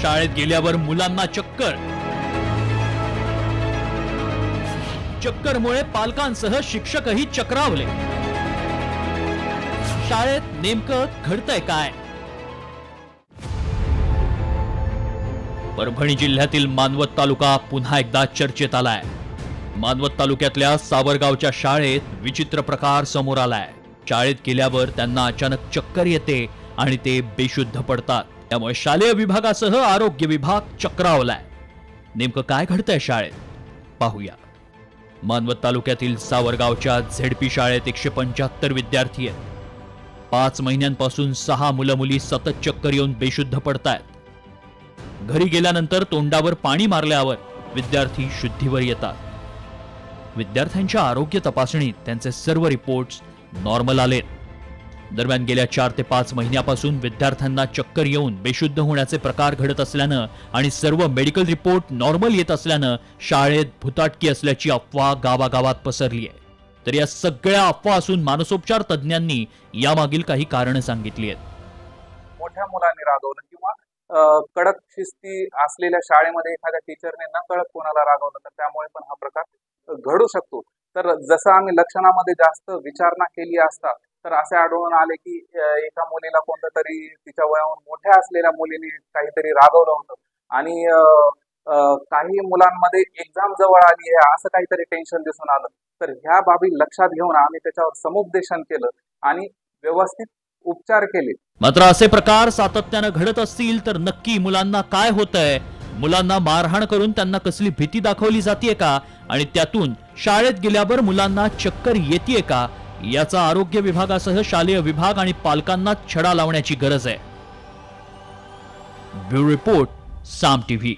शाळेत गेल्यावर मुलांना चक्करमुळे पालकांसह शिक्षकही चक्रावले। शाळेत नेमकं घडतंय काय? परभणी जिल्ह्यातील मानवत तालुका पुन्हा एकदा चर्चेत आलाय। मानवत तालुक्यातल्या सावरगावच्या शाळेत विचित्र प्रकार समोर आलाय। शाळेत गेल्यावर त्यांना अचानक चक्कर येते आणि ते बेशुद्ध पडतात। त्यामुळे शालेय विभागासह आरोग्य विभाग चक्रावलाय। नेमकं काय घडतंय शाळेत पाहूया। मानवत तालुक्यातील सावरगावच्या झेडपी शाळेत 175 विद्यार्थी आहेत। 5 महिन्यांपासून 6 मुलं मुली सतत चक्कर येऊन बेशुद्ध पडतायत। घरी गेल्यानंतर तोंडावर पाणी मारल्यावर विद्यार्थी शुद्धीवर येतात। विद्यार्थ्यांच्या आरोग्य तपासणीत त्यांचे सर्व रिपोर्ट्स नॉर्मल आलेत। दरम्यान गेल्या 4 ते 5 महिन्यापासून विद्यार्थ्यांना चक्कर येऊन बेशुद्ध होण्याचे प्रकार घडत असल्यानं आणि सर्व मेडिकल रिपोर्ट नॉर्मल येत असल्यानं शाळेत भुताटकी असल्याची अफवा गावागावात पसरली आहे। तर या सगळ्या अफवा असून मानसोपचार तज्ञांनी यामागील काही कारणं सांगितली आहेत। मोठ्या मुलांनी रागवलं किंवा कडक शिस्ती असलेल्या शाळेमध्ये एखाद्या टीचरने नकळत कोणाला रागवलं तर त्यामुळे पण हा प्रकार घडू शकतो। तर जसं आम्ही लक्षणामध्ये जास्त विचारणा केली असता तर असे आढळून आले की एका मुलीला कोणत्या तरी तिच्या वयाहून मोठ्या असलेल्या मुलीने काहीतरी रागवलं होतं आणि काही मुलांमध्ये एक्झाम जवळ आली आहे असं काहीतरी टेन्शन दिसून आलं। तर ह्या बाबी लक्षात घेऊन आम्ही त्याच्यावर समुपदेशन केलं आणि व्यवस्थित उपचार केले। मात्र असे प्रकार सातत्यानं घडत असतील तर नक्की मुलांना काय होतंय? मुलांना मारहाण करून त्यांना कसली भीती दाखवली जाते का आणि त्यातून शाळेत गेल्यावर मुलांना चक्कर येते का याचा आरोग्य विभागासह शालेय विभाग आणि पालकांना छडा लावण्याची गरज आहे। ब्युरो रिपोर्ट, साम टीव्ही।